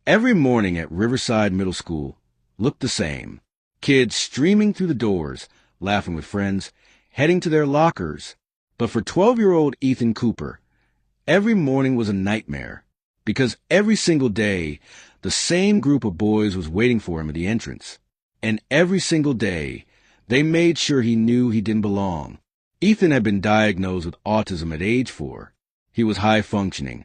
Every morning at Riverside Middle School looked the same. Kids streaming through the doors, laughing with friends, heading to their lockers. But for 12-year-old Ethan Cooper, every morning was a nightmare, because every single day, the same group of boys was waiting for him at the entrance. And every single day, they made sure he knew he didn't belong. Ethan had been diagnosed with autism at age 4. He was high-functioning,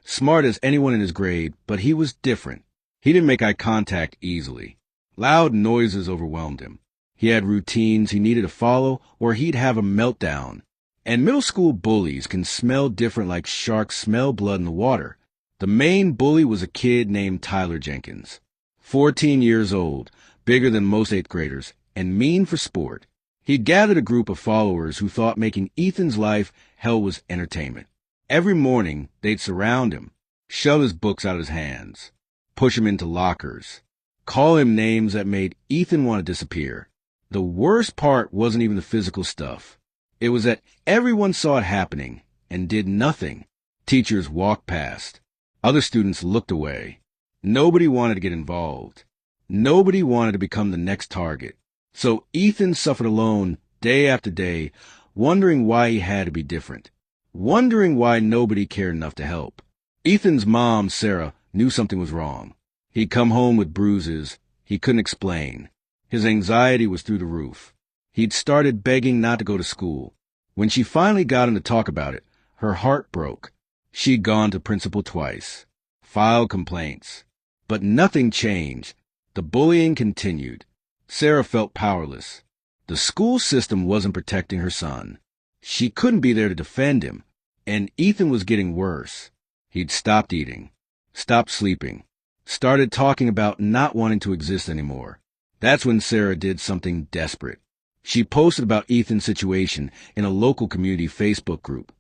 smart as anyone in his grade, but he was different. He didn't make eye contact easily. Loud noises overwhelmed him. He had routines he needed to follow, or he'd have a meltdown. And middle school bullies can smell different like sharks smell blood in the water. The main bully was a kid named Tyler Jenkins, 14 years old, bigger than most 8th graders, and mean for sport. He'd gathered a group of followers who thought making Ethan's life hell was entertainment. Every morning, they'd surround him, shove his books out of his hands, push him into lockers, call him names that made Ethan want to disappear. The worst part wasn't even the physical stuff. It was that everyone saw it happening and did nothing. Teachers walked past. Other students looked away. Nobody wanted to get involved. Nobody wanted to become the next target. So Ethan suffered alone day after day, wondering why he had to be different, wondering why nobody cared enough to help. Ethan's mom, Sarah, knew something was wrong. He'd come home with bruises he couldn't explain. His anxiety was through the roof. He'd started begging not to go to school. When she finally got him to talk about it, her heart broke. She'd gone to principal twice, filed complaints, but nothing changed. The bullying continued. Sarah felt powerless. The school system wasn't protecting her son. She couldn't be there to defend him, and Ethan was getting worse. He'd stopped eating, stopped sleeping, started talking about not wanting to exist anymore. That's when Sarah did something desperate. She posted about Ethan's situation in a local community Facebook group,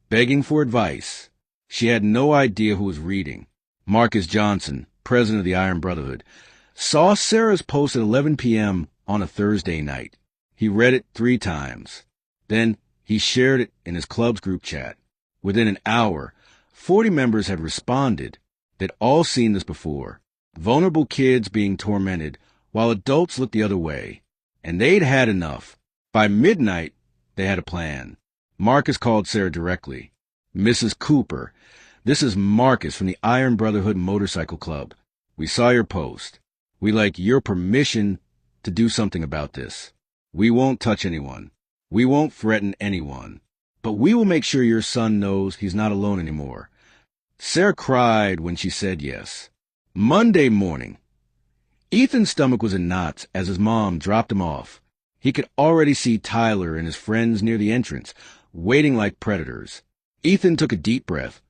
begging for advice. She had no idea who was reading. Marcus Johnson, president of the Iron Brotherhood, saw Sarah's post at 11 p.m. on a Thursday night. He read it 3 times. Then he shared it in his club's group chat. Within an hour, 40 members had responded. They'd all seen this before. Vulnerable kids being tormented while adults looked the other way. And they'd had enough. By midnight, they had a plan. Marcus called Sarah directly. "Mrs. Cooper, this is Marcus from the Iron Brotherhood Motorcycle Club. We saw your post. We like your permission to do something about this. We won't touch anyone. We won't threaten anyone. But we will make sure your son knows he's not alone anymore." Sarah cried when she said yes. Monday morning, Ethan's stomach was in knots as his mom dropped him off. He could already see Tyler and his friends near the entrance, waiting like predators. Ethan took a deep breath,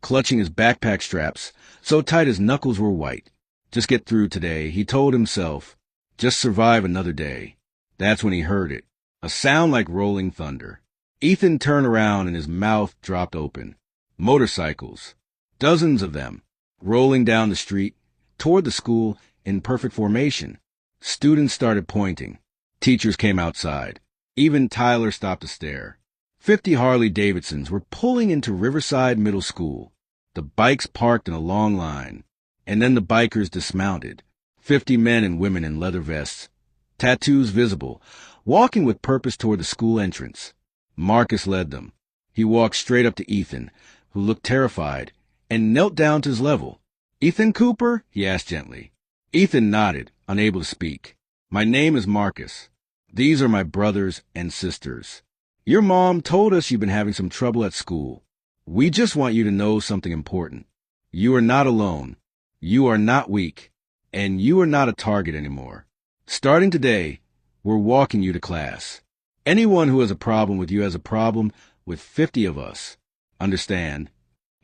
clutching his backpack straps so tight his knuckles were white. Just get through today, he told himself. Just survive another day. That's when he heard it, a sound like rolling thunder. Ethan turned around and his mouth dropped open. Motorcycles, dozens of them, rolling down the street toward the school in perfect formation. Students started pointing. Teachers came outside. Even Tyler stopped to stare. 50 Harley-Davidsons were pulling into Riverside Middle School. The bikes parked in a long line. And then the bikers dismounted. 50 men and women in leather vests, tattoos visible, walking with purpose toward the school entrance. Marcus led them. He walked straight up to Ethan, who looked terrified, and knelt down to his level. "Ethan Cooper?" he asked gently. Ethan nodded, unable to speak. "My name is Marcus. These are my brothers and sisters. Your mom told us you've been having some trouble at school. We just want you to know something important. You are not alone. You are not weak. And you are not a target anymore. Starting today, we're walking you to class. Anyone who has a problem with you has a problem with 50 of us. Understand?"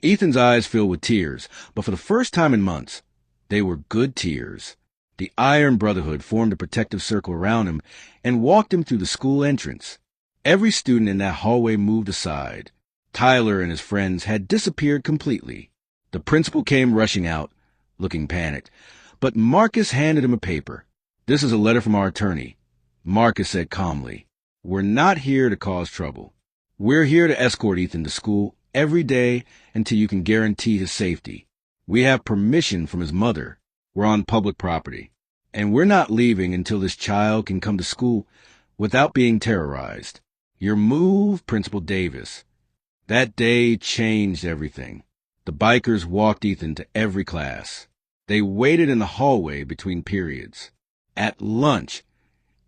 Ethan's eyes filled with tears, but for the first time in months, they were good tears. The Iron Brotherhood formed a protective circle around him and walked him through the school entrance. Every student in that hallway moved aside. Tyler and his friends had disappeared completely. The principal came rushing out, looking panicked, but Marcus handed him a paper. "This is a letter from our attorney," Marcus said calmly. "We're not here to cause trouble. We're here to escort Ethan to school every day until you can guarantee his safety. We have permission from his mother. We're on public property. And we're not leaving until this child can come to school without being terrorized. Your move, Principal Davis. That day changed everything. The bikers walked Ethan to every class. They waited in the hallway between periods. At lunch,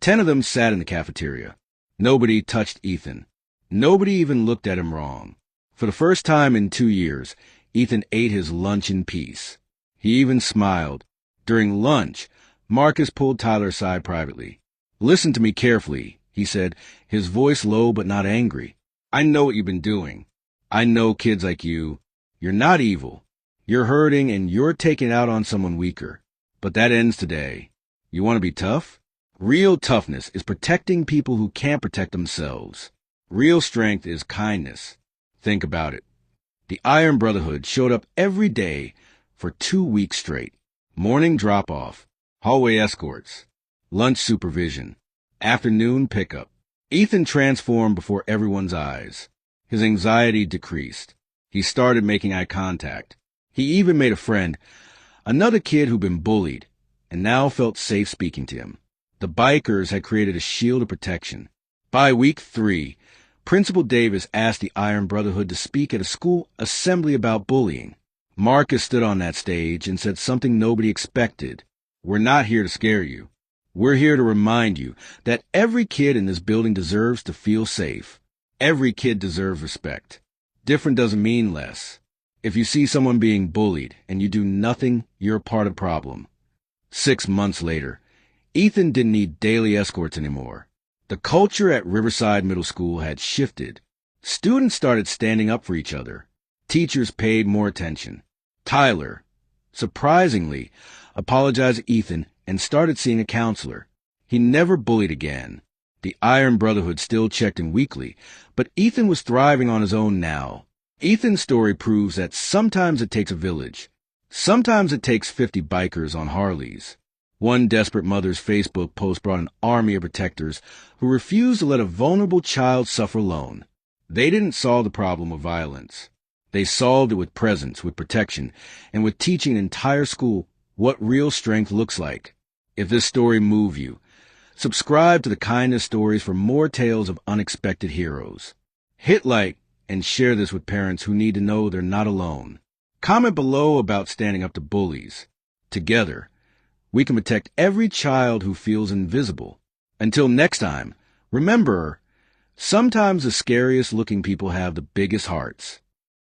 10 of them sat in the cafeteria. Nobody touched Ethan. Nobody even looked at him wrong. For the first time in 2 years, Ethan ate his lunch in peace. He even smiled. During lunch, Marcus pulled Tyler aside privately. "Listen to me carefully," he said, his voice low but not angry. "I know what you've been doing. I know kids like you. You're not evil. You're hurting and you're taking it out on someone weaker. But that ends today. You want to be tough? Real toughness is protecting people who can't protect themselves. Real strength is kindness. Think about it." The Iron Brotherhood showed up every day for 2 weeks straight. Morning drop-off, hallway escorts, lunch supervision, afternoon pickup. Ethan transformed before everyone's eyes. His anxiety decreased. He started making eye contact. He even made a friend, another kid who'd been bullied, and now felt safe speaking to him. The bikers had created a shield of protection. By week 3, Principal Davis asked the Iron Brotherhood to speak at a school assembly about bullying. Marcus stood on that stage and said something nobody expected. "We're not here to scare you. We're here to remind you that every kid in this building deserves to feel safe. Every kid deserves respect. Different doesn't mean less. If you see someone being bullied and you do nothing, you're a part of the problem." 6 months later, Ethan didn't need daily escorts anymore. The culture at Riverside Middle School had shifted. Students started standing up for each other. Teachers paid more attention. Tyler, surprisingly, apologized to Ethan and started seeing a counselor. He never bullied again. The Iron Brotherhood still checked in weekly, but Ethan was thriving on his own now. Ethan's story proves that sometimes it takes a village. Sometimes it takes 50 bikers on Harleys. One desperate mother's Facebook post brought an army of protectors who refused to let a vulnerable child suffer alone. They didn't solve the problem with violence. They solved it with presence, with protection, and with teaching an entire school what real strength looks like. If this story moved you, subscribe to the Kindness Stories for more tales of unexpected heroes. Hit like and share this with parents who need to know they're not alone. Comment below about standing up to bullies. Together, we can protect every child who feels invisible. Until next time, remember, sometimes the scariest looking people have the biggest hearts.